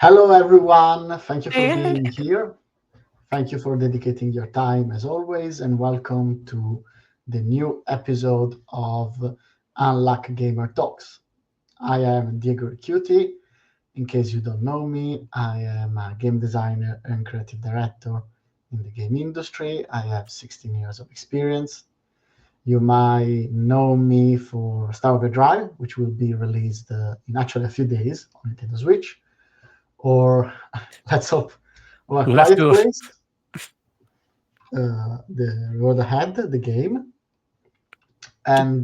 Hello, everyone. Thank you for being here. Thank you for dedicating your time as always, and welcome to the new episode of Unlock Gamer Talks. I am Diego Ricchiuti. In case you don't know me, I am a game designer and creative director in the game industry. I have 16 years of experience. You might know me for Star Wars Drive, which will be released in actually a few days on Nintendo Switch, or let's hope, a Let's quiet do. place, the road ahead, the game, and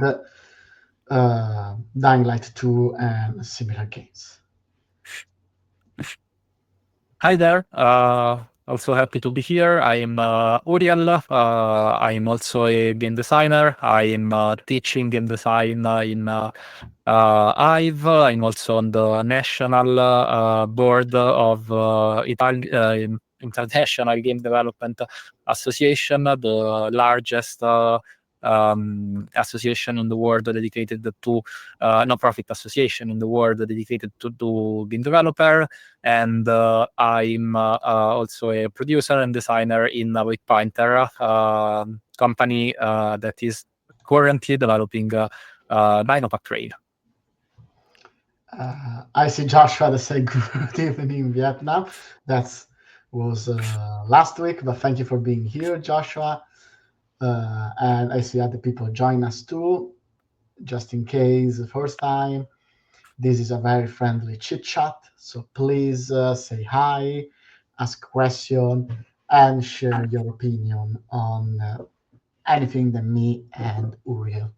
Dying Light 2 and similar games. Hi there. Also happy to be here. I'm Uriel. I'm also a game designer. I'm teaching game design in IVE. I'm also on the national board of International Game Development Association, the largest association in the world dedicated to non-profit association in the world dedicated to game developer. And I'm also a producer and designer in Waypointer, company that is currently developing Dinopack Trail. I see Joshua to say good evening in Vietnam. That was last week, but thank you for being here, Joshua. And I see other people join us too, just in case, the first time. This is a very friendly chit chat, so please say hi, ask a question, and share your opinion on anything that me and Uriel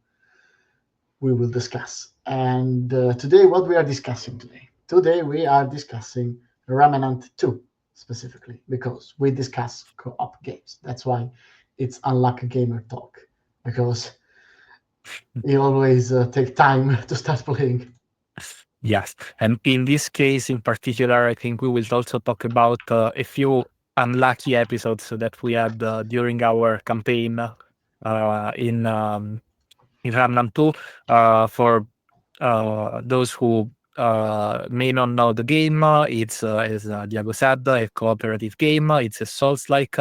we will discuss. And today, what we are discussing today? Today we are discussing Remnant 2 specifically because we discuss co-op games. That's why it's Unlock Gamer Talk, because you always take time to start playing. Yes, and in this case in particular, I think we will also talk about a few unlucky episodes that we had during our campaign in Remnant 2. For those who may not know the game, it's as Diego said, a cooperative game. It's a Souls-like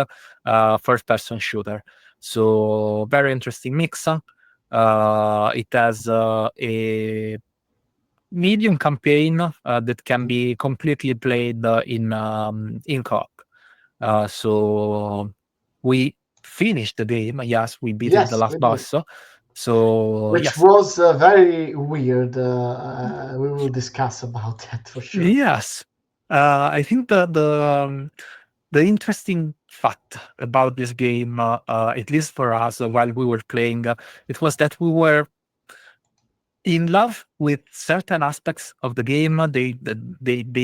first-person shooter. So very interesting mix. It has a medium campaign that can be completely played in co-op. So we finished the game. Yes, we beat the Yes, we last did. boss. So Which yes, was very weird. We will discuss about that for sure. yes. I think the interesting fact about this game, at least for us, while we were playing, it was that we were in love with certain aspects of the game. They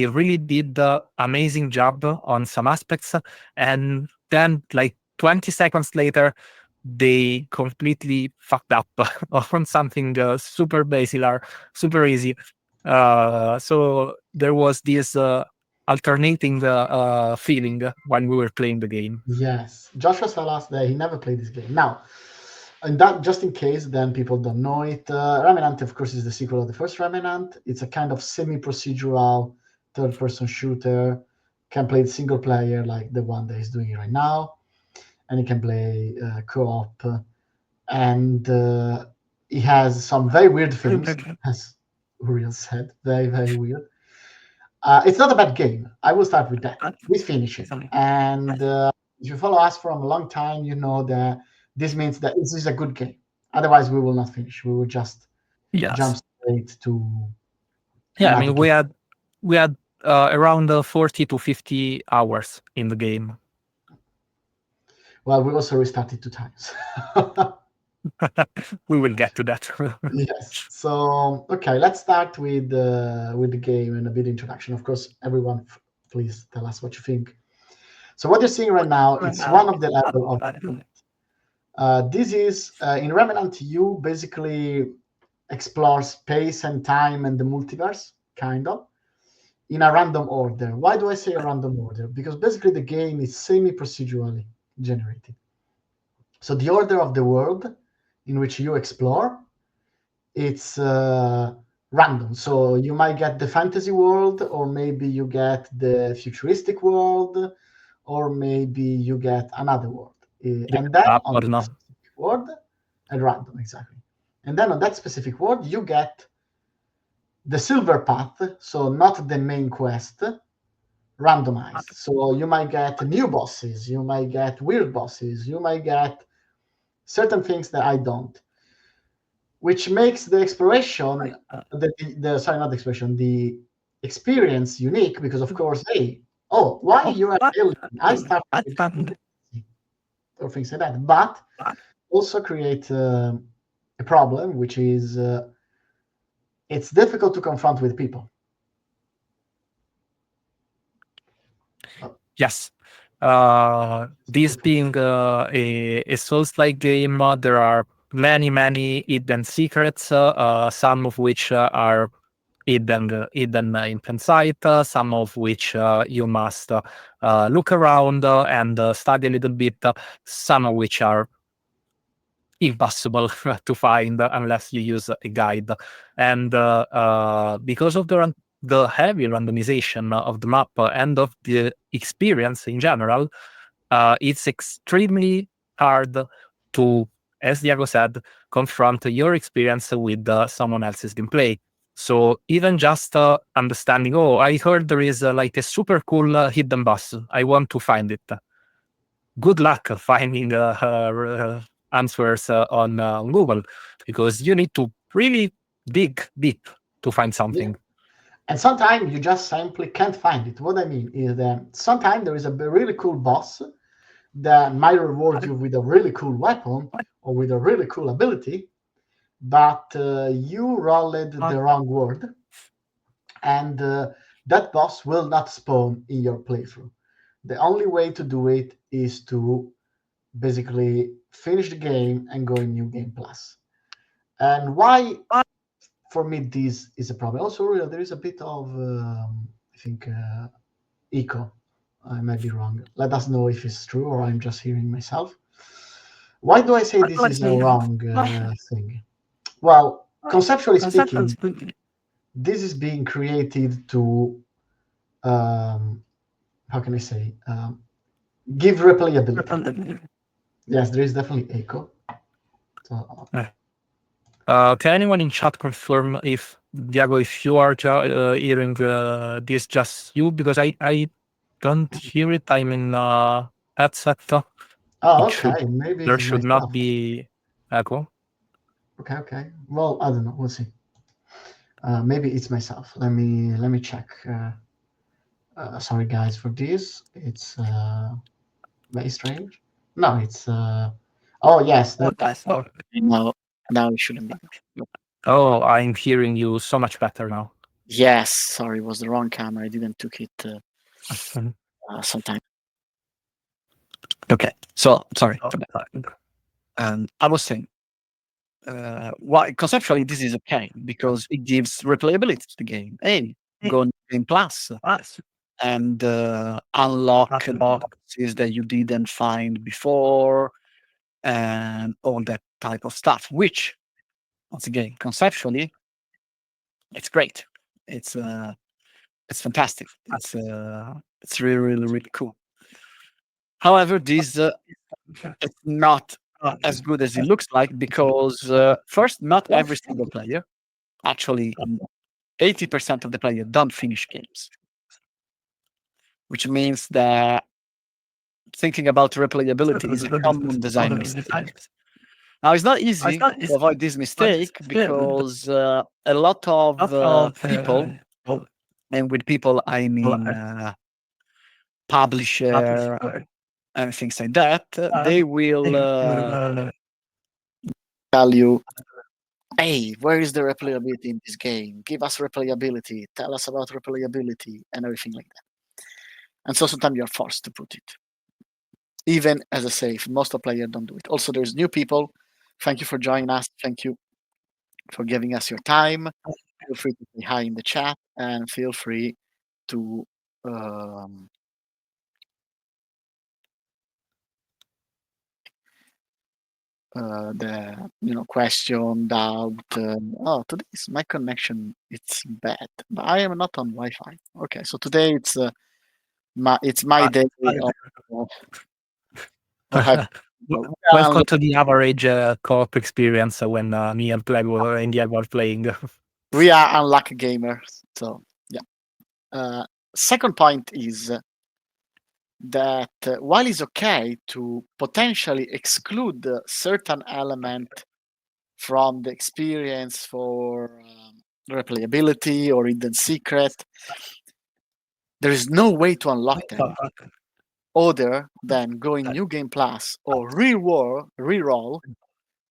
really did the amazing job on some aspects, and then like 20 seconds later, they completely fucked up on something super basilar, super easy. So there was this alternating feeling when we were playing the game. Yes, Joshua told us that he never played this game. Now, and that just in case, then people don't know it. Remnant, of course, is the sequel of the first Remnant. It's a kind of semi-procedural third-person shooter. Can play single player like the one that he's doing right now, and he can play co-op. And he has some very weird things, as Uriel said, very very weird. It's not a bad game. I will start with that. We finish it. And if you follow us from a long time, you know that this means that this is a good game. Otherwise, we will not finish. We will just jump Yes. straight to Yeah, I another mean game. we had around 40 to 50 hours in the game. Well, we also restarted 2 times. We will get to that. Yes. So, okay, let's start with the game and a bit introduction. Of course, everyone, please tell us what you think. So, what you're seeing right now, it's one of the level of this is in Remnant. You basically explore space and time and the multiverse, kind of, in a random order. Why do I say a random order? Because basically the game is semi-procedurally generated. So the order of the world in which you explore, it's random. So you might get the fantasy world, or maybe you get the futuristic world, or maybe you get another world. Yeah, And then or on that no. specific world, and random, exactly. And then on that specific world, you get the silver path, so not the main quest, randomized. So you might get new bosses, you might get weird bosses, you might get certain things that I don't, which makes the exploration, the sorry, not the exploration, the experience unique because, of course, hey, oh, why Oh, you are what? alien? I started I with found or things like that, but that. also create a problem, which is it's difficult to confront with people. Yes. This being a Souls-like game, there are many hidden secrets, some of which are hidden in plain sight, some of which you must look around and study a little bit, some of which are impossible to find unless you use a guide. And because of the heavy randomization of the map and of the experience in general, it's extremely hard to, as Diego said, confront your experience with someone else's gameplay. So even just understanding, oh, I heard there is like a super cool hidden boss. I want to find it. Good luck finding answers on Google, because you need to really dig deep to find Yeah. something. And sometimes you just simply can't find it. What I mean is that sometimes there is a really cool boss that might reward you with a really cool weapon or with a really cool ability, but you rolled the wrong word, and that boss will not spawn in your playthrough. The only way to do it is to basically finish the game and go in New Game Plus. And why, for me, this is a problem. Also, there is a bit of, I think, echo. I might be wrong. Let us know if it's true or I'm just hearing myself. Why do I say this is a wrong thing? Well, conceptually speaking, this is being created to, how can I say, give replayability. Yes, there is definitely echo. So, Can anyone in chat confirm if, Diego, if you are hearing this just you? Because I don't hear it. I'm in headset. It should, okay, maybe there it's should not myself. be echo. Okay. Well, I don't know. We'll see. Maybe it's myself. Let me check. Sorry, guys, for this. It's very strange. No, it's. Oh yes, Oh, that's oh. Now it shouldn't be. Oh, I'm hearing you so much better now. Yes, sorry, it was the wrong camera. I didn't took it sometime. Okay, so sorry for that. And I was saying, why conceptually this is okay because it gives replayability to the game. Hey, go on Game Plus and unlock boxes that you didn't find before and all that type of stuff. Which, once again, conceptually, it's great. It's fantastic. It's really cool. However, this it's not as good as it looks like because first, not every single player, actually 80% of the player don't finish games, which means that thinking about replayability is a common design mistake. Now, it's not easy to avoid this mistake because a lot of people, and with people I mean publisher and things like that, they will tell you, hey, where is the replayability in this game? Give us replayability. Tell us about replayability and everything like that. And so sometimes you're forced to put it. Even as I say, if most of players don't do it. Also, there's new people. Thank you for joining us. Thank you for giving us your time. Feel free to say hi in the chat and feel free to the question, doubt. Oh, today my connection it's bad, but I am not on Wi-Fi. Okay, so today it's my day of having. We are Welcome to the average co-op experience when me and Pleb were India were playing. we are unlucky gamers. So yeah. Second point is that while it's okay to potentially exclude certain element from the experience for replayability or hidden secret, there is no way to unlock them other than going New Game Plus or re-roll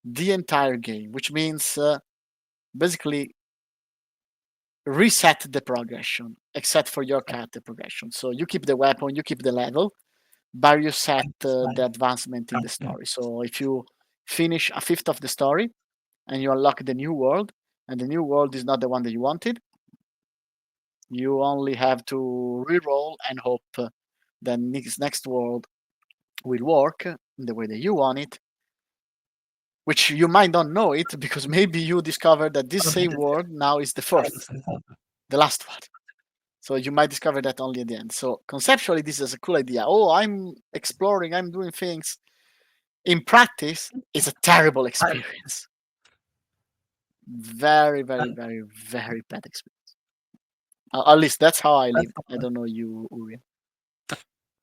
the entire game, which means basically reset the progression, except for your character progression. So you keep the weapon, you keep the level, but you set the advancement in the story. So if you finish a fifth of the story and you unlock the new world, and the new world is not the one that you wanted, you only have to re-roll and hope that next world will work in the way that you want it, which you might not know it because maybe you discover that this same world now is the fourth, the last one. So you might discover that only at the end. So conceptually, this is a cool idea. Oh, I'm exploring, I'm doing things. In practice, it's a terrible experience. Very, very, very, very bad experience. At least that's how I lived. I don't know you, Uri.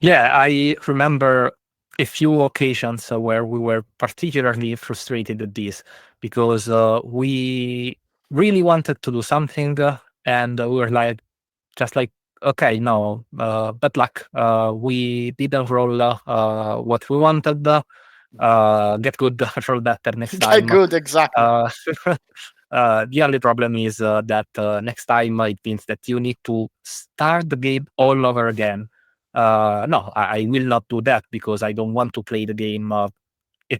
Yeah, I remember a few occasions where we were particularly frustrated at this because we really wanted to do something and we were like, just like, okay, no, bad luck. We didn't roll what we wanted. Get good, roll better next time. Good, exactly. The only problem is that next time it means that you need to start the game all over again. No, I will not do that because I don't want to play the game a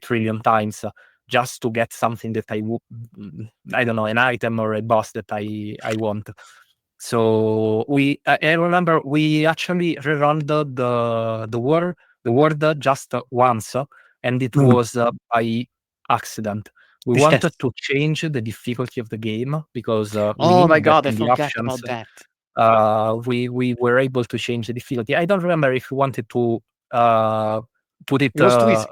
trillion times just to get something that I don't know, an item or a boss that I want. So I remember we actually rerun the word just once, and it was by accident. We wanted to change the difficulty of the game because we Oh knew my that god, I in the forgot options about that. we were able to change the difficulty. I don't remember if we wanted to put it. It was too easy.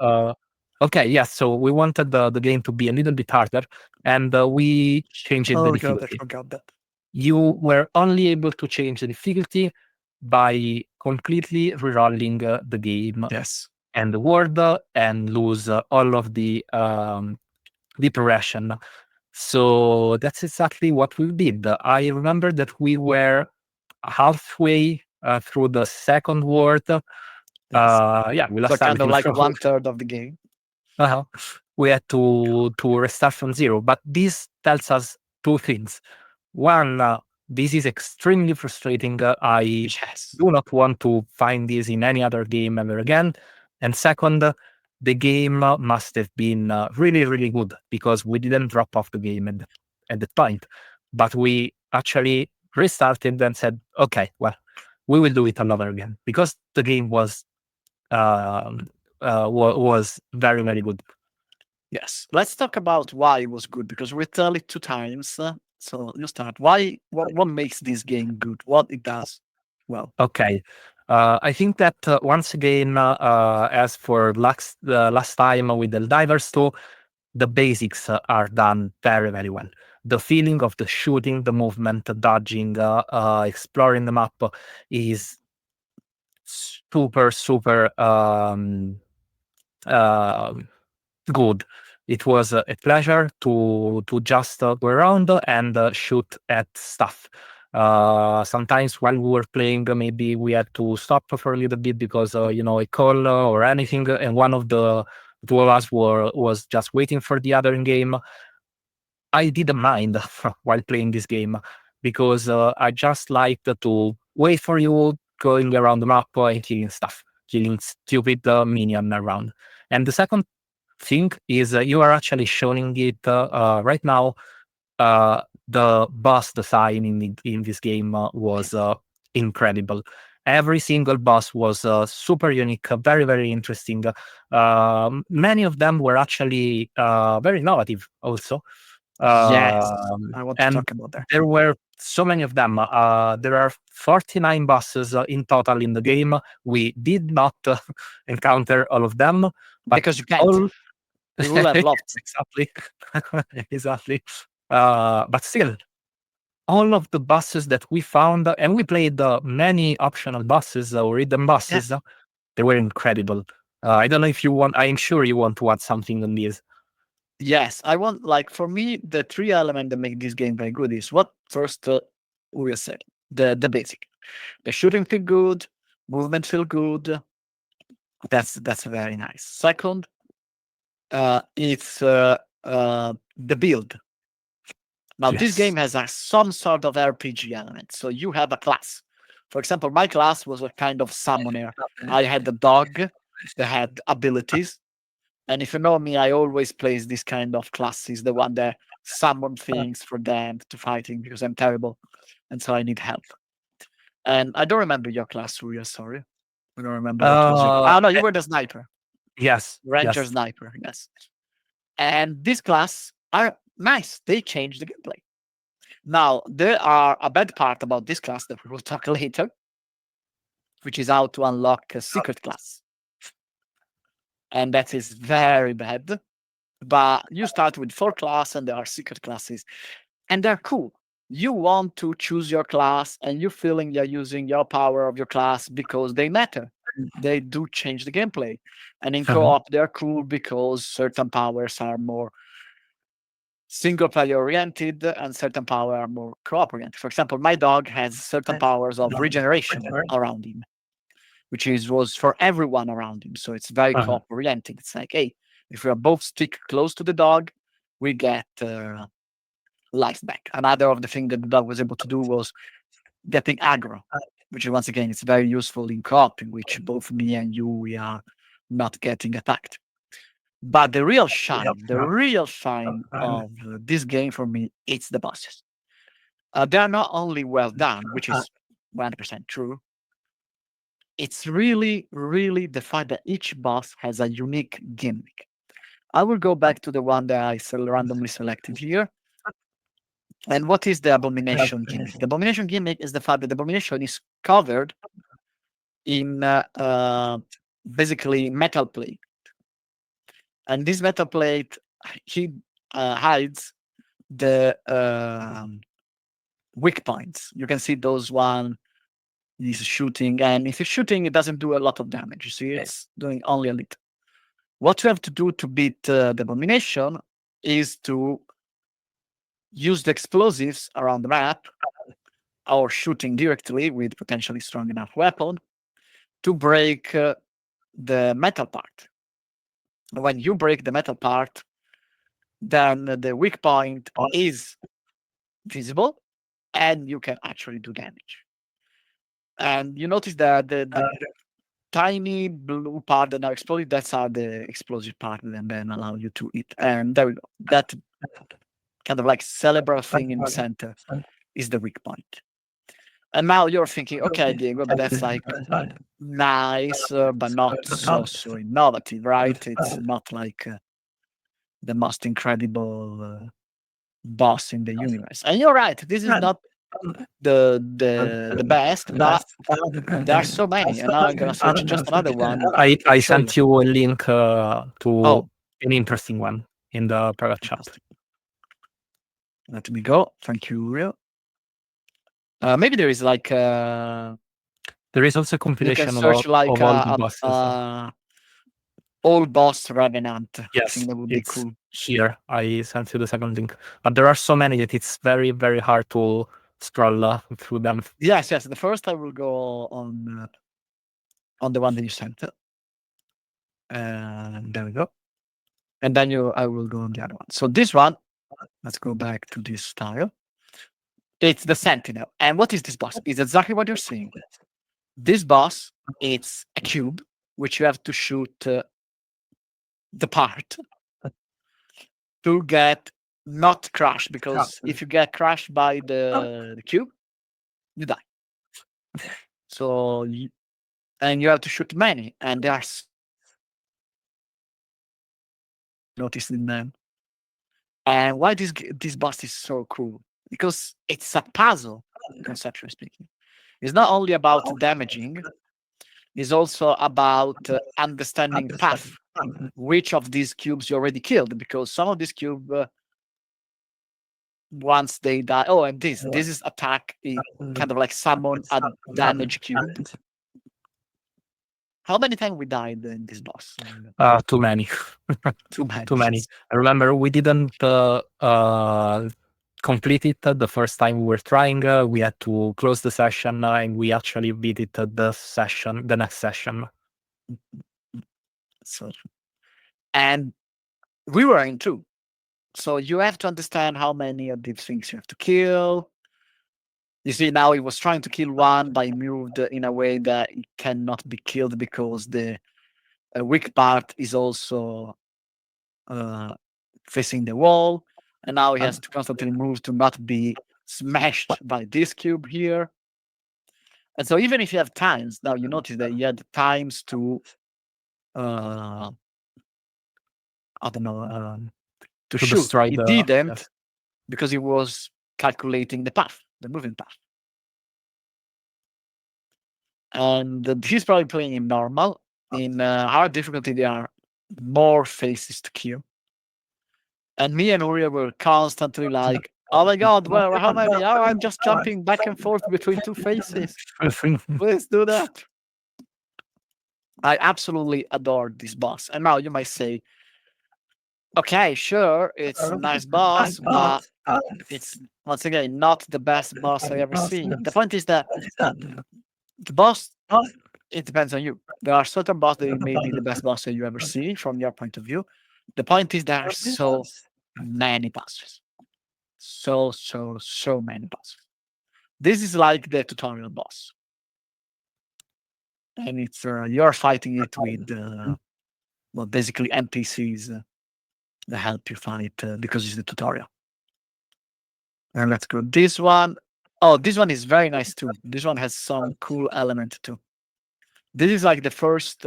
Okay, yes. So we wanted the game to be a little bit harder, and we changed the difficulty. forgot that. You were only able to change the difficulty by completely rerolling the game Yes. and the world and lose all of the progression. So that's exactly what we did. I remember that we were halfway through the second world. Yes. Yeah, we So lost kind of everything. like 1/3 of the game. Uh-huh. We had to restart from zero. But this tells us two things. One, this is extremely frustrating. I Yes. do not want to find this in any other game ever again. And second, the game must have been really, really good because we didn't drop off the game at the point. But we actually restarted and said, okay, well, we will do it all over again because the game was was very, very good. Yes. Let's talk about why it was good because we tell it 2 times. So you start. Why? What makes this game good? What it does well? Okay. I think that once again, as for last time with the Divers 2, the basics are done very, very well. The feeling of the shooting, the movement, the dodging, exploring the map is super, super uh, good. It was a pleasure to just go around and shoot at stuff. Sometimes while we were playing, maybe we had to stop for a little bit because a call or anything, and one of the two of us was just waiting for the other in game. I didn't mind while playing this game because I just liked to wait for you going around the map and killing stuff, killing stupid minion around. And the second thing is you are actually showing it right now. The boss design in this game was incredible. Every single boss was super unique, very, very interesting. Many of them were actually very innovative also. Yes, I want to And talk about that. there were so many of them. There are 49 bosses in total in the game. We did not encounter all of them, but Because you can't. all We will have lots. exactly, exactly. But still, all of the bosses that we found, and we played many optional bosses or hidden bosses, they were incredible. I don't know if you want. I'm sure you want to add something on this. Yes, I want, like, for me, the three elements that make this game very good is what first we will say the basic. The shooting feel good, movement feel good. That's very nice. Second, it's the build. Now, this Yes. game has some sort of RPG element. So you have a class. For example, my class was a kind of summoner. I had a dog that had abilities. And if you know me, I always place this kind of classes, the one that summon things for them to fighting because I'm terrible. And so I need help. And I don't remember your class, Surya, sorry. I don't remember what was your. Uh, Oh, no, you eh, were the sniper. yes, Ranger yes. sniper, yes. And this class are nice. They change the gameplay. Now, there are a bad part about this class that we will talk later, which is how to unlock a secret class. And that is very bad. But you start with 4 class and there are secret classes. And they're cool. You want to choose your class and you're feeling you're using your power of your class because they matter. They do change the gameplay. And in co-op, they're cool because certain powers are more single player oriented and certain power are more co-op oriented. For example, my dog has certain powers of regeneration around him, which was for everyone around him. So it's very co-op oriented. It's like, hey, if we are both stick close to the dog, we get life back. Another of the thing that the dog was able to do was getting aggro, which once again it's very useful in co-op, in which both me and you we are not getting attacked. But the real shine of this game for me, it's the bosses. They are not only well done, which is 100% true. It's really, really the fact that each boss has a unique gimmick. I will go back to the one that I randomly selected here. And what is the abomination gimmick? The abomination gimmick is the fact that the abomination is covered in basically metal plate. And this metal plate he hides the weak points. You can see those one is shooting, and if you're shooting, it doesn't do a lot of damage. You see, it's doing only a little. What you have to do to beat the abomination is to use the explosives around the map or shooting directly with potentially strong enough weapon to break the metal part. When you break the metal part, then the weak point is visible and you can actually do damage. And you notice that the tiny blue part that now exploded, that's how the explosive part and then allow you to eat. And there we go. That kind of like cerebral thing in the center is the weak point. And now you're thinking, okay, Diego, but that's like nice, but not so innovative, right? It's not like the most incredible boss in the universe. And you're right, this is not the best, but there are so many. And now I'm gonna search just another one. I Show you. sent you a link to Oh, an interesting one in the private chat. let me go. Thank you, Rio. Maybe there is like There is also a you can compilation search like of all the bosses. old boss Remnant. I Yes, think that would be it's cool. here. I sent you the second link. But there are so many that it's very, very hard to scroll through them. Yes, yes. The first I will go on the one that you sent. And there we go. And then I will go on the other one. So this one, let's go back to this style. It's the Sentinel. And what is this boss? It's exactly what you're seeing. This boss, it's a cube, which you have to shoot the part to get not crushed. Because if you get crushed by the cube, you die. So and you have to shoot many, and they are noticed in them. And why this boss is so cool? Because it's a puzzle, conceptually speaking. It's not only about damaging; it's also about understanding path. Which of these cubes you already killed? Because some of these cubes, once they die, oh, and this is attack. It kind of like summon a damage cube. How many times we died in this boss? Too many. Too many. Too many. I remember we didn't complete it the first time we were trying. We had to close the session, and we actually beat it the next session. So, and we were in two. So you have to understand how many of these things you have to kill. You see, now he was trying to kill one, but he moved in a way that it cannot be killed because the weak part is also facing the wall. And now he has to constantly move to not be smashed by this cube here. And so even if you have times, now you notice that you had times to I don't know, to shoot. destroy He the didn't yes. because he was calculating the path, the moving path. And he's probably playing in normal. In hard difficulty, there are more faces to kill. And me and Uriel were constantly like, oh my god, well, how many? Oh, I'm just jumping back and forth between two faces. Please do that. I absolutely adored this boss. And now you might say, okay, sure, it's a nice boss, but it's once again not the best boss I ever seen. The point is that the boss, it depends on you. There are certain bosses that may be the best boss that you ever see from your point of view. The point is there are so many bosses. So many bosses. This is like the tutorial boss. And it's you're fighting it with well, basically NPCs that help you fight because it's the tutorial. And let's go. This one, oh, this one is very nice too. This one has some cool element too. This is like the first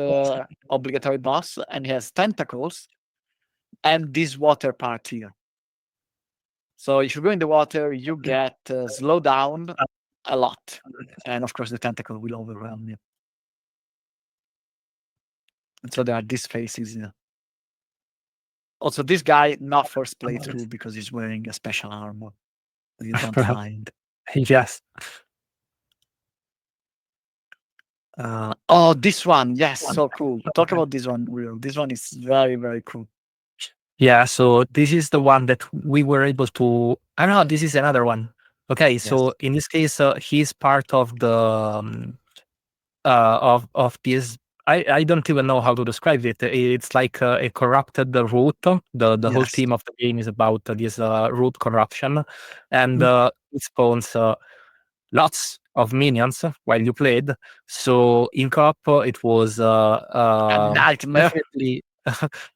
obligatory boss, and he has tentacles and this water part here. So if you go in the water, you get slowed down a lot, and of course the tentacle will overwhelm you. And so there are these faces here. Also, this guy not first playthrough because he's wearing a special armor that you don't find. Yes. Oh, this one, yes, so cool. Talk about this one, Will. This one is very, very cool. Yeah, so this is the one that we were able to. I don't know. This is another one. Okay, so in this case, he's part of the of this. I don't even know how to describe it. It's like a corrupted root. The whole Yes. theme of the game is about this root corruption, and it spawns lots of minions while you played. So in co-op, it was A nightmare. definitely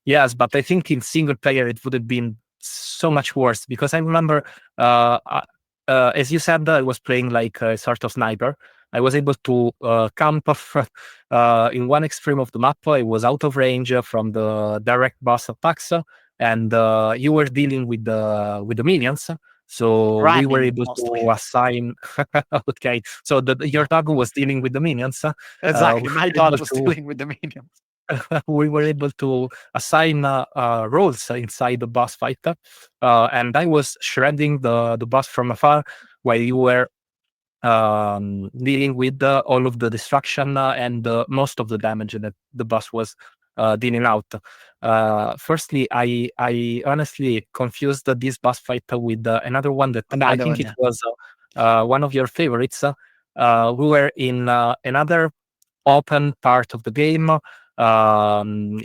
yes, but I think in single player it would have been so much worse because I remember, as you said, I was playing like a sort of sniper. I was able to camp in one extreme of the map. I was out of range from the direct boss attacks, and you were dealing with the minions. So we were Running, able mostly. to assign. Okay, so your dog was dealing with the minions. Exactly. we My were dog able was to- dealing with the minions. we were able to assign roles inside the boss fight, and I was shredding the boss from afar while you were dealing with all of the destruction and most of the damage that the boss was dealing out. Firstly, I honestly confused this boss fight with another one that I Another think one, it yeah. was one of your favorites. We were in another open part of the game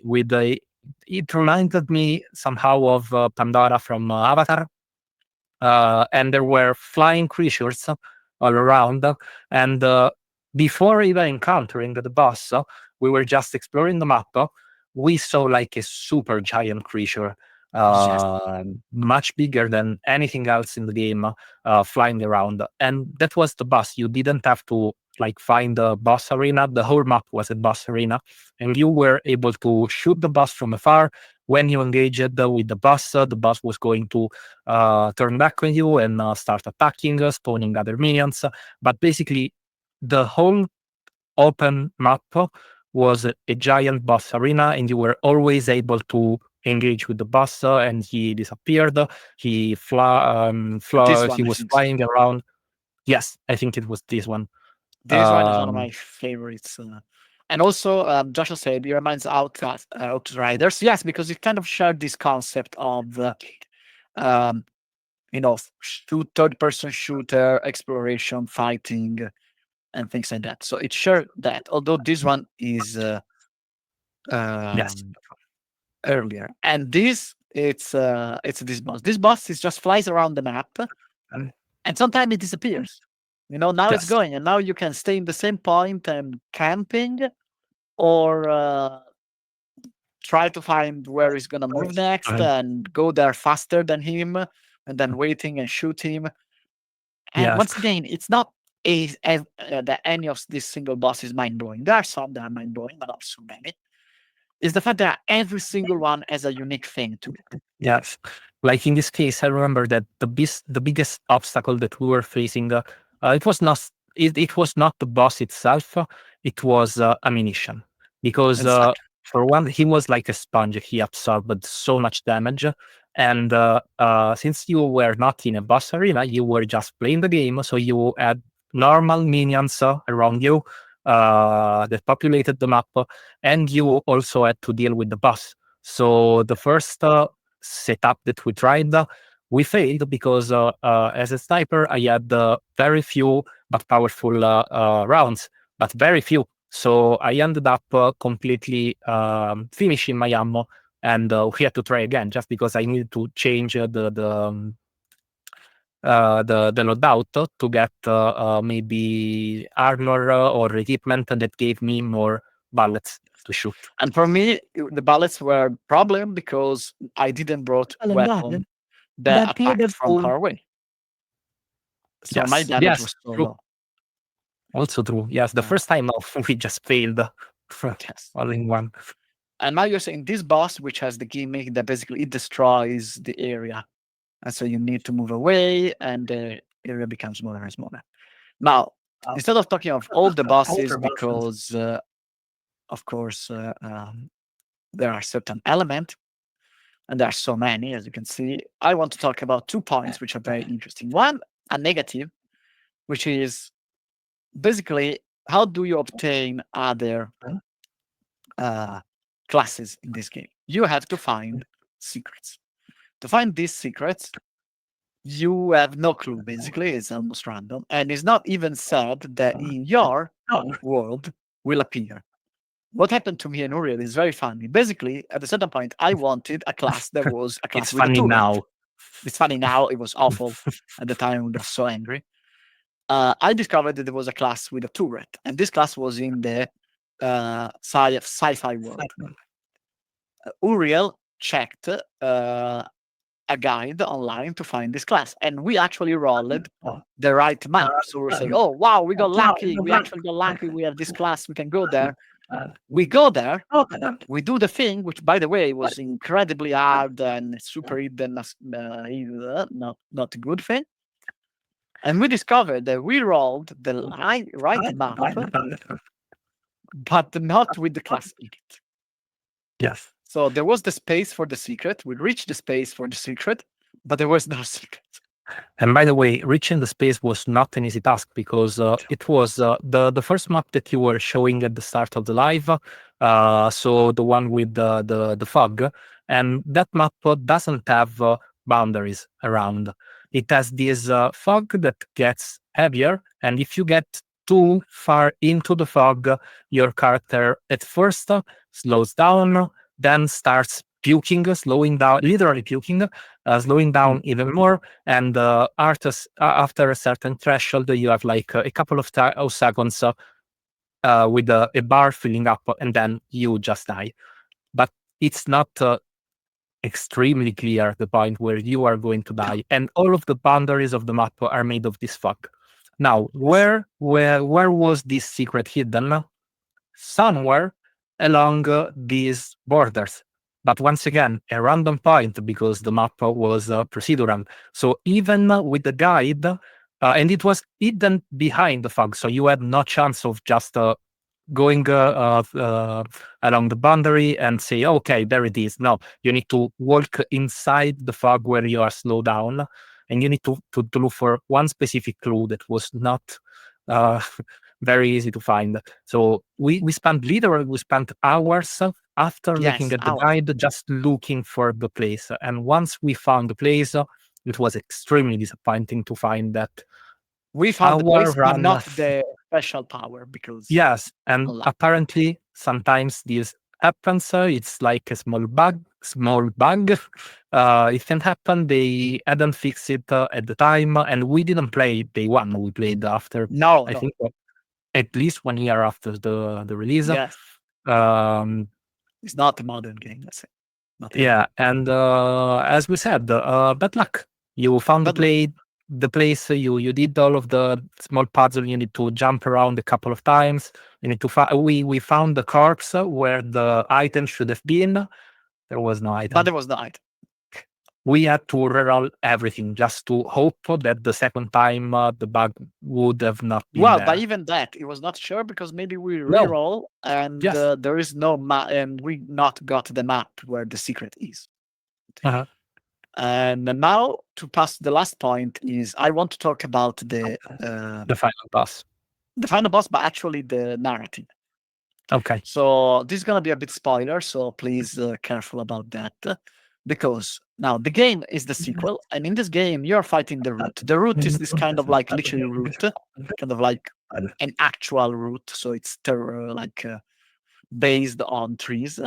with a. It reminded me somehow of Pandora from Avatar, and there were flying creatures all around. And before even encountering the boss, we were just exploring the map. We saw like a super giant creature, Yes. much bigger than anything else in the game, flying around. And that was the boss. You didn't have to like find the boss arena. The whole map was a boss arena, and you were able to shoot the boss from afar. When you engaged with the boss was going to turn back on you and start attacking, spawning other minions. But basically, the whole open map was a giant boss arena, and you were always able to engage with the boss, and he disappeared. This He one, I was think so. flying around. Yes, I think it was this one. This one is one of Um, my favorites. And also, Joshua said it reminds Outriders. Yes, because it kind of shared this concept of, um, third-person shooter, exploration, fighting, and things like that. So it shared that. Although this one is yes, um, earlier, and it's this boss. This boss is just flies around the map, um, and sometimes it disappears. Now it's yes, going, and now you can stay in the same point and camping, or try to find where he's gonna move next um, and go there faster than him, and then waiting and shoot him. And yes, once again, it's not that any of these single boss is mind blowing. There are some that are mind blowing, but not so many. It's the fact that every single one has a unique thing to it. yes. Like in this case, I remember that the biggest obstacle that we were facing, it was not it was not the boss itself. It was ammunition, because Exactly. for one, he was like a sponge. He absorbed so much damage, and since you were not in a boss arena, you were just playing the game, so you had normal minions around you that populated the map, and you also had to deal with the boss. So the first setup that we tried, we failed because as a sniper, I had very few but powerful rounds, but very few. So I ended up completely finishing my ammo, and we had to try again just because I needed to change the loadout to get maybe armor or equipment that gave me more bullets to shoot. And for me, the bullets were a problem because I didn't brought weapon that attacked from far away. So my Yes, damage yes, was so true. low. Also true. Yes, the Uh, first time we just failed yes. all in one. And now you're saying this boss, which has the gimmick that basically it destroys the area. And so you need to move away, and the area becomes smaller and smaller. Now, instead of talking of all the bosses, because of course there are certain elements, and there are so many, as you can see, I want to talk about 2 points which are very interesting. One, a negative, which is basically how do you obtain other classes in this game? You have to find secrets. To find these secrets, you have no clue, basically. It's almost random. And it's not even said that in your world will appear. What happened to me and Uriel is very funny. Basically, at a certain point, I wanted a class that was a class It's with a funny turret. now. It's funny now. It was awful at the time. We got so angry. I discovered that there was a class with a turret, and this class was in the sci-fi world. Uriel checked a guide online to find this class, and we actually rolled the right map. So we're saying, "Oh wow, we got lucky! We actually got lucky. We have this class. We can go there." We go there. We do the thing, which, by the way, was incredibly hard and super hidden, not a good thing. And we discovered that we rolled the right map, but not with the class in it. Yes. So there was the space for the secret. We reached the space for the secret, but there was no secret. And by the way, reaching the space was not an easy task because it was the first map that you were showing at the start of the live. So the one with the fog, and that map doesn't have boundaries around. It has this fog that gets heavier, and if you get too far into the fog, your character at first slows down, then starts puking, slowing down, literally puking, slowing down even more. And after a certain threshold, you have like a couple of seconds with a bar filling up, and then you just die. But it's not extremely clear the point where you are going to die, and all of the boundaries of the map are made of this fog. Now, where was this secret hidden? Somewhere along these borders. But once again, a random point because the map was procedural. So even with the guide, and it was hidden behind the fog, so you had no chance of just going along the boundary and say, okay, there it is. No, you need to walk inside the fog where you are slowed down, and you need to look for one specific clue that was not uh, very easy to find. So we spent hours after looking Yes, at the hours. guide just looking for the place. And once we found the place, it was extremely disappointing to find that We found the our place, but run. not the special power because Yes, and unlucky. apparently sometimes this happens. It's like a small bug. Small bug. It can happen. They hadn't fixed it at the time, and we didn't play day one. We played after. No, I no. think at least 1 year after the release. Yes, Um, it's not a modern game. Let's say not even. yeah, and as we said, bad luck. You found But look, the place. You did all of the small puzzle. You need to jump around a couple of times. You need to find. We found the corpse where the item should have been. There was no but item. there was no item. We had to reroll everything just to hope that the second time the bug would have not been Well, but there. even that, it was not sure because maybe we No. reroll and Yes. there is no map, and we not got the map where the secret is. Uh-huh. And now to pass the last point is I want to talk about The final boss. the final boss, but actually the narrative. Okay. So this is gonna be a bit spoiler, so please careful about that. Because now the game is the sequel, and in this game you're fighting the root. The root is this kind of like literally root, kind of like an actual root. So it's based on trees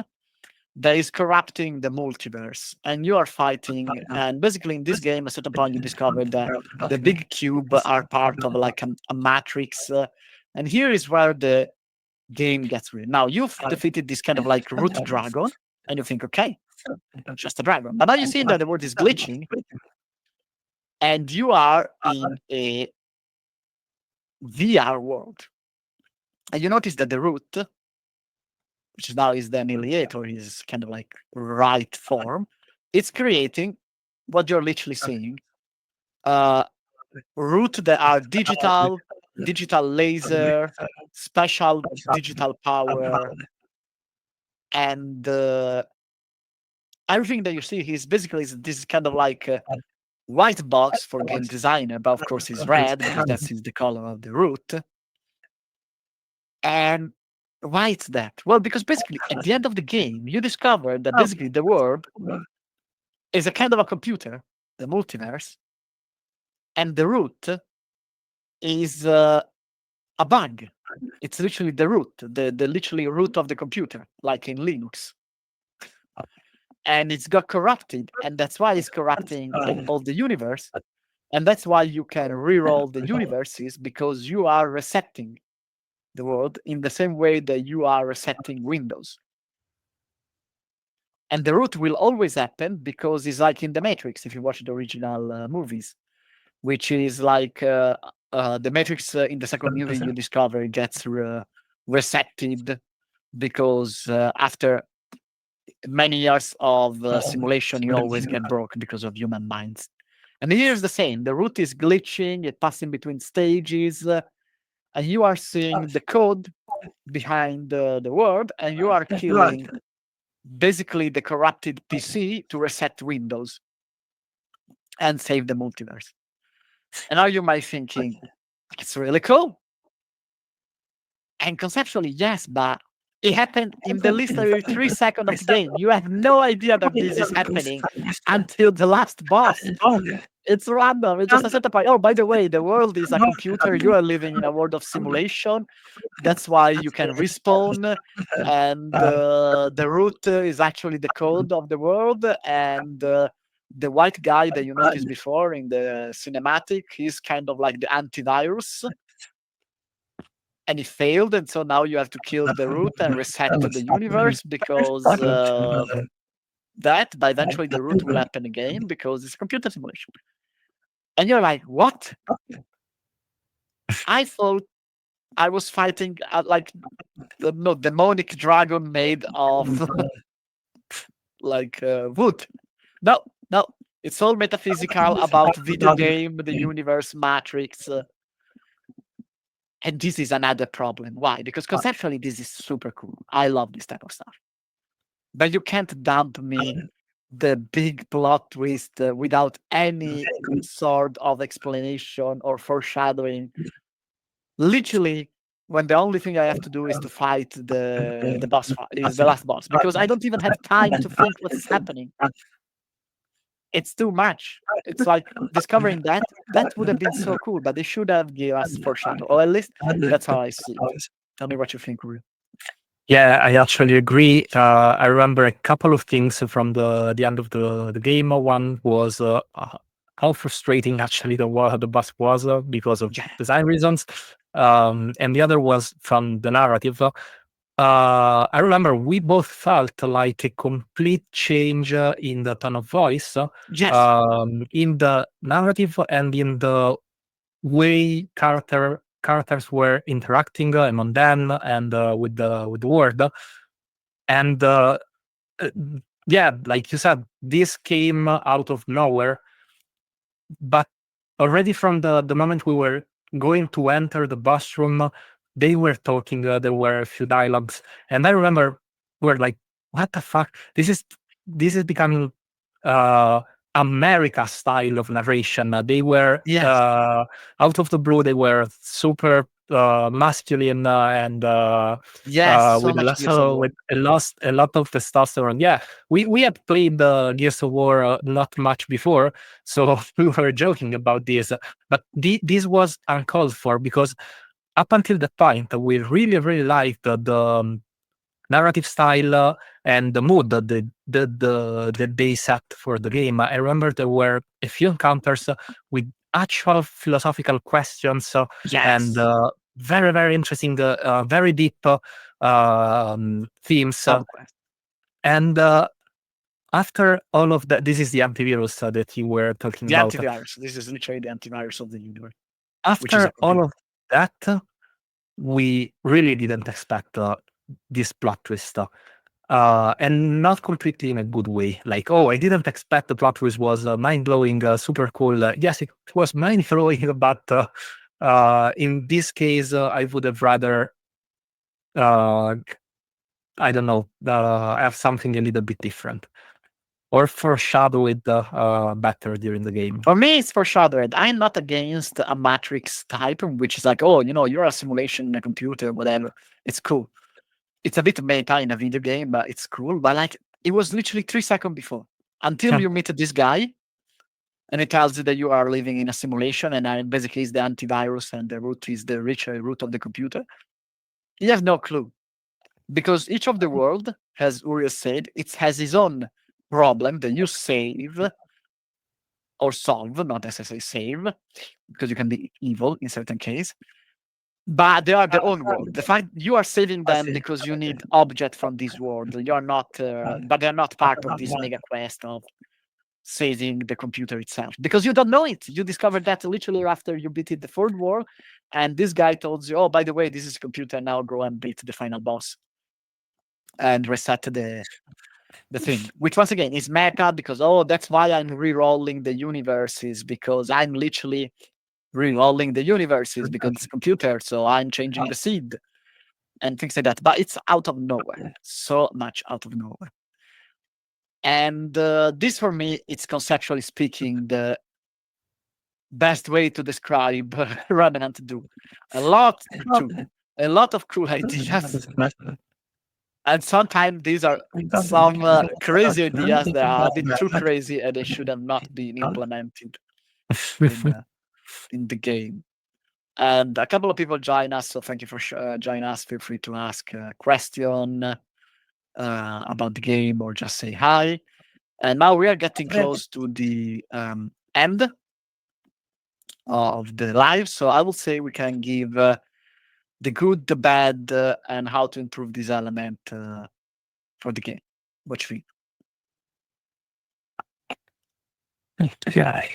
that is corrupting the multiverse, and you are fighting. And basically, in this game, at a certain point, you discover that the big cube are part of like a matrix, and here is where the game gets weird. Now you've defeated this kind of like root dragon, and you think, okay, just a dragon. But now you see that the world is glitching, and you are in a VR world, and you notice that the root, which now is the annihilator, is kind of like right form, it's creating what you're literally seeing. Root that are digital laser, special digital power, and everything that you see is basically this kind of like white box for game designer, but of course it's red because that is the color of the root. And why it's that? Well, because basically at the end of the game, you discover that basically the world is a kind of a computer, the multiverse, and the root is a bug. It's literally the root, the literally root of the computer, like in Linux. And it's got corrupted, and that's why it's corrupting all the universe. And that's why you can reroll the universes, because you are resetting the world in the same way that you are resetting Windows. And the root will always happen because it's like in the Matrix, if you watch the original movies, which is like the Matrix in the second movie you discover gets resetted because after many years of simulation, you always get broke because of human minds. And here's the same. The root is glitching, it's passing between stages, and you are seeing the code behind the world, and you are killing basically the corrupted PC to reset Windows and save the multiverse. And now you might be thinking, it's really cool. And conceptually, yes, but it happened in the literally 3 seconds of the game. You have no idea that this is happening until the last boss. It's random. It's just a setup. Oh, by the way, the world is a computer. You are living in a world of simulation. That's why you can respawn. And the root is actually the code of the world. And the white guy that you noticed before in the cinematic, he's kind of like the antivirus. And it failed, and so now you have to kill the root and reset the universe because but eventually the root will happen again because it's a computer simulation. And you're like, what? I thought I was fighting like the demonic dragon made of like wood. No, no, it's all metaphysical about video game, the universe, Matrix. And this is another problem. Why? Because conceptually, this is super cool. I love this type of stuff. But you can't dump me the big plot twist without any sort of explanation or foreshadowing. Literally, when the only thing I have to do is to fight the boss fight, is the last boss, because I don't even have time to think what's happening. It's too much. It's like discovering that would have been so cool, but they should have given us foreshadow, or at least that's how I see it. Tell me what you think, Rui. Yeah, I actually agree. I remember a couple of things from the end of the game. One was how frustrating actually the boss was because of Yeah. design reasons, and the other was from the narrative. I remember we both felt like a complete change in the tone of voice, Yes. in the narrative, and in the way characters were interacting among them and with the world. And uh, yeah, like you said, this came out of nowhere, but already from the moment we were going to enter the bus room, they were talking. There were a few dialogues, and I remember we were like, "What the fuck? This is becoming uh, America style of narration." They were Yes. out of the blue. They were super masculine Yes. So with a much lot, Gears of War. with a lot of testosterone. Yeah, we had played Gears of War not much before, so we were joking about this. But this was uncalled for because up until that point, we really, really liked the narrative style and the mood that they set for the game. I remember there were a few encounters with actual philosophical questions and Yes. very, very interesting, very deep themes. Conquest. And after all of that, this is the antivirus that you were talking The about. antivirus. This is literally the antivirus of the universe, which is After a all computer. of that, we really didn't expect this plot twist. And not completely in a good way. Like, oh, I didn't expect the plot twist was mind blowing, super cool. Yes, it was mind blowing, but in this case, I would have rather, uh, I don't know, have something a little bit different or foreshadow it better during the game. For me, it's foreshadowed. I'm not against a Matrix type, which is like, oh, you're a simulation in a computer, whatever. It's cool. It's a bit meta in a video game, but it's cool. But like, it was literally 3 seconds before until Yeah. you meet this guy, and it tells you that you are living in a simulation, and basically is the antivirus, and the root is the richer root of the computer. You have no clue because each of the world, as Uriel said, it has its own problem that you save or solve, not necessarily save, because you can be evil in certain case. But they are their own world. The fact you are saving them because you need object from this world. You're not, but they're not part of this mega quest of saving the computer itself because you don't know it. You discovered that literally after you beat the third war, and this guy told you, "Oh, by the way, this is a computer. Now go and beat the final boss and reset the thing." Which once again is meta because that's why I'm re-rolling the universes because I'm literally re-rolling the universes because it's a computer, so I'm changing the seed and things like that. But it's out of nowhere, so much out of nowhere. And this for me, it's conceptually speaking the best way to describe Remnant to do. A lot of cool ideas, and sometimes these are some crazy ideas that are a bit too crazy and they should have not been implemented in in the game. And a couple of people join us, so thank you for joining us. Feel free to ask a question about the game or just say hi. And now we are getting close to the end of the live, so I will say we can give the good, the bad, and how to improve this element for the game. What you think? Yeah.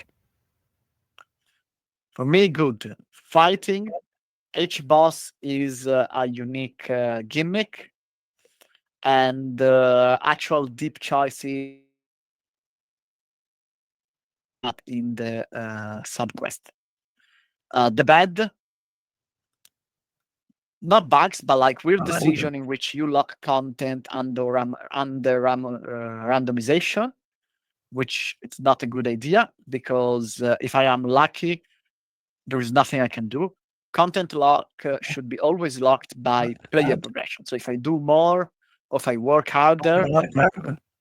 For me, good. fighting. Each boss is a unique gimmick, and the actual deep choices not in the subquest. The bad, not bugs, but like weird decision in which you lock content under randomization, which it's not a good idea because if I am lucky, there is nothing I can do. Content lock should be always locked by player progression. So if I do more, or if I work harder,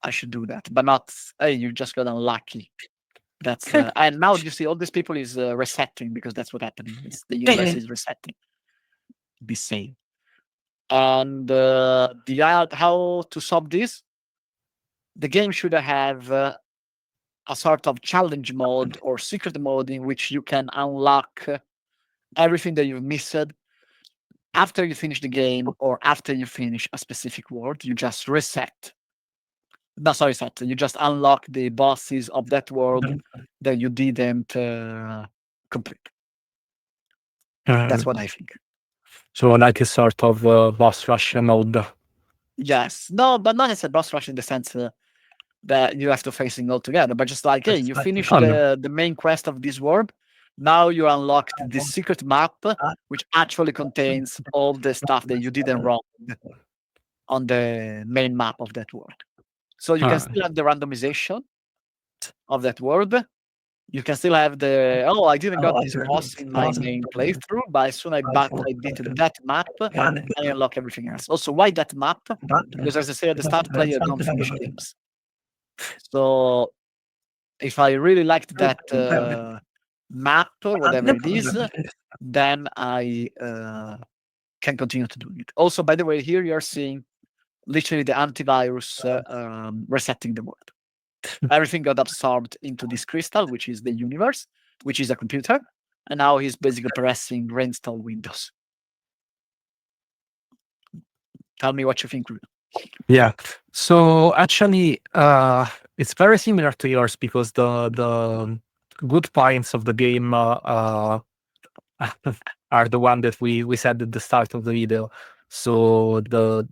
I should do that, but not, hey, you just got unlucky. That's and now you see all these people is resetting because that's what happening. It's the universe is resetting. Be safe. And how to solve this? The game should have a sort of challenge mode or secret mode in which you can unlock everything that you've missed after you finish the game or after you finish a specific world. You just reset. No, sorry, set. You just unlock the bosses of that world that you didn't complete. That's what I think. So like a sort of boss rush mode. Yes. No, but not as a boss rush in the sense that you have to facing all together, but just like, hey, you finished the main quest of this world. Now you unlocked the secret map, which actually contains all the stuff that you didn't wrong on the main map of that world. So you can still have the randomization of that world. You can still have the, oh, I didn't got this boss in my main playthrough, but as soon as I beat that map, I unlock everything else. Also, why that map? Because as I said at the start, players don't finish games. So if I really liked that map or whatever it is, then I can continue to do it. Also, by the way, here you're seeing literally the antivirus resetting the world. Everything got absorbed into this crystal, which is the universe, which is a computer, and now he's basically pressing reinstall Windows. Tell me what you think, Rudy. Yeah. So actually, it's very similar to yours because the good points of the game are the one that we said at the start of the video. So the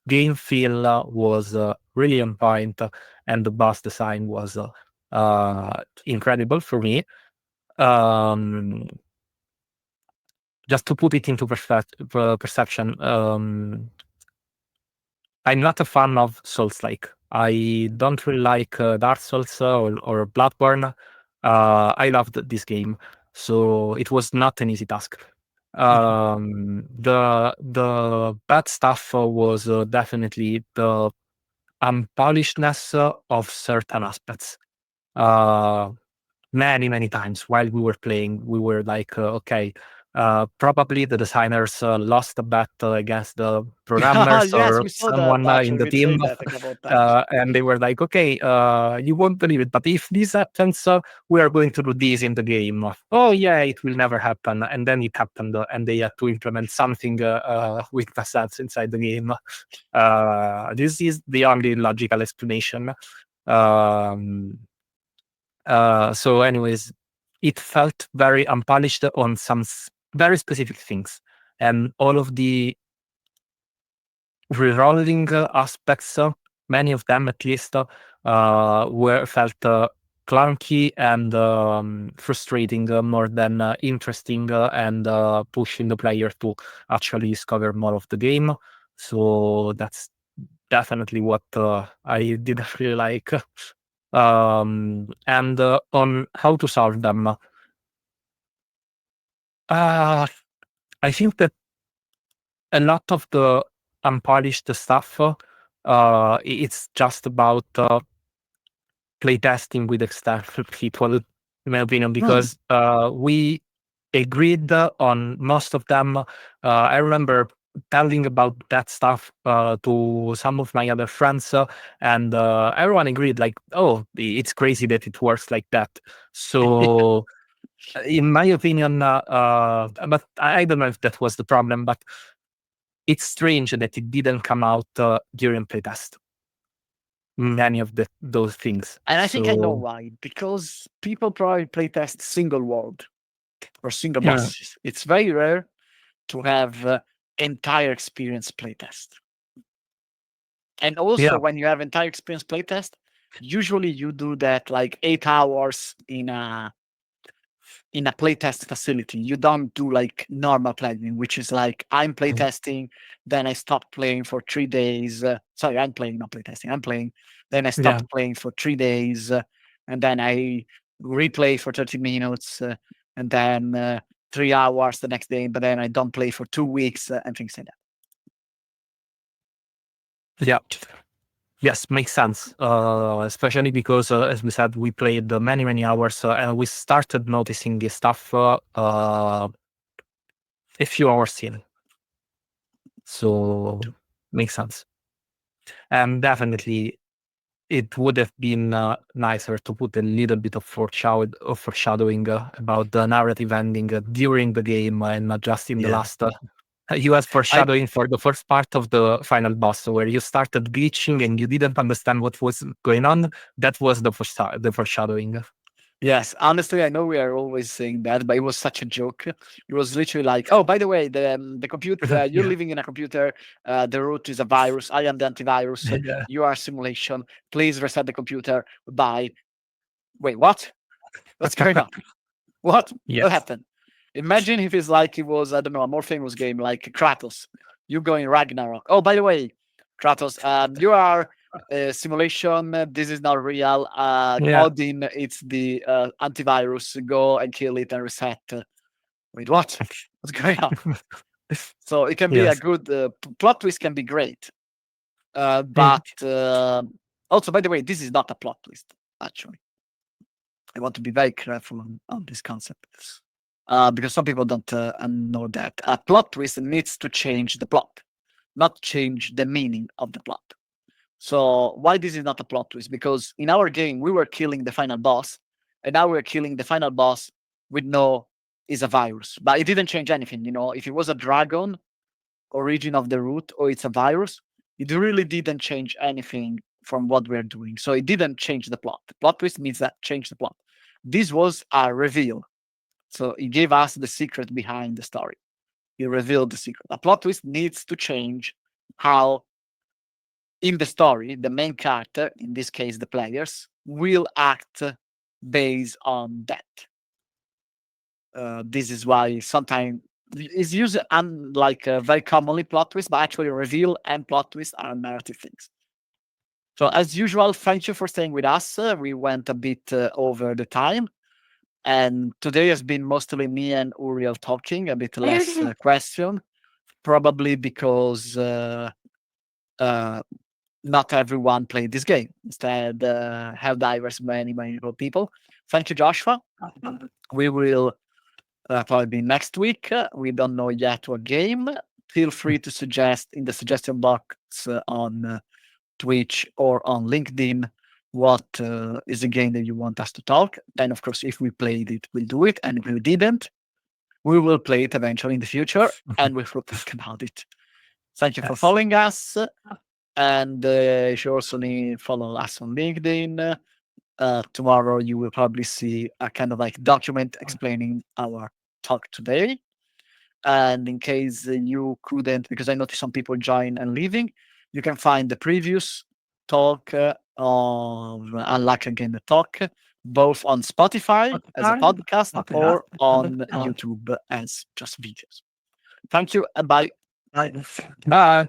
game feel was really on point, and the boss design was incredible for me. Just to put it into perception, I'm not a fan of Souls-like. I don't really like Dark Souls or Bloodborne. I loved this game, so it was not an easy task. The bad stuff was definitely the unpolishedness of certain aspects. Many times while we were playing, we were like, okay, probably the designers lost a bet against the programmers Yes, or we saw that someone in actually. the We team, played that a couple of times. and they were like, okay, you won't believe it, but if this happens, we are going to do this in the game. Oh yeah, it will never happen, and then it happened, and they had to implement something with facades inside the game. This is the only logical explanation. So anyways, it felt very unpolished on some very specific things, and all of the rerolling aspects, many of them at least, were felt clunky and frustrating more than interesting and pushing the player to actually discover more of the game. So that's definitely what I didn't really like. And on how to solve them, I think that a lot of the unpolished stuff, it's just about playtesting with external people, in my opinion, because we agreed on most of them. I remember telling about that stuff to some of my other friends, and everyone agreed, like, oh, it's crazy that it works like that. So, in my opinion, but I don't know if that was the problem, but it's strange that it didn't come out during playtest. Many of those things. And I think I know why. Because people probably playtest single world. or single Yeah. bosses. It's very rare to have entire experience playtest. And also, Yeah. when you have entire experience playtest, usually you do that like 8 hours in a playtest facility. You don't do like normal playing, which is like I'm playtesting, then I stop playing for 3 days. Sorry, I'm playing, not playtesting. I'm playing, then I Yeah. stopped playing for 3 days, and then I replay for 30 minutes, and then 3 hours the next day, but then I don't play for 2 weeks and things like that. Yeah. Yes, makes sense. Especially because, as we said, we played many, many hours, and we started noticing this stuff a few hours in. So makes sense. And definitely, it would have been nicer to put a little bit of foreshadowing about the narrative ending during the game and not just in the Yeah. last. You had foreshadowing for the first part of the final boss, where you started glitching and you didn't understand what was going on. That was the foreshadowing. Yes, honestly, I know we are always saying that, but it was such a joke. It was literally like, oh, by the way, the computer, you're Yeah. living in a computer. The root is a virus. I am the antivirus. Yeah. You are a simulation. Please reset the computer. Bye. Wait, what? What's going on? What? What Yes. happened? Imagine if it's like it was, I don't know, a more famous game like Kratos. You go in Ragnarok. Oh, by the way, Kratos, you are a simulation. This is not real. Yeah. Odin, it's the antivirus. Go and kill it and reset. Wait, what? What's going on? So it can be a Yes. good plot twist. Can be great, Mm. but also, by the way, this is not a plot twist. Actually, I want to be very careful on this concept. Because some people don't know that a plot twist needs to change the plot, not change the meaning of the plot. So why this is not a plot twist? Because in our game we were killing the final boss, and now we're killing the final boss with no is a virus, but it didn't change anything. You know, if it was a dragon, origin of the root, or it's a virus, it really didn't change anything from what we're doing. So it didn't change the plot. The plot twist means that change the plot. This was a reveal. So it gave us the secret behind the story. It revealed the secret. A plot twist needs to change how, in the story, the main character, in this case the players, will act based on that. This is why sometimes it's used like very commonly plot twist, but actually reveal and plot twist are narrative things. So as usual, thank you for staying with us. We went a bit over the time. And today has been mostly me and Uriel talking, a bit less question, probably because not everyone played this game. Instead, Helldivers, many, many people. Thank you, Joshua. We will probably be next week. We don't know yet what game. Feel free to suggest in the suggestion box on Twitch or on LinkedIn what is a game that you want us to talk. Then, of course, if we played it, we'll do it. And if we didn't, we will play it eventually in the future and we will talk about it. Thank you for Yes. following us. And you should also follow us on LinkedIn. Tomorrow, you will probably see a kind of like document explaining our talk today. And in case you couldn't, because I noticed some people join and leaving, you can find the previous talk of Unlock Again the Talk, both on Spotify as a podcast or on YouTube as just videos. Thank you and bye. Bye.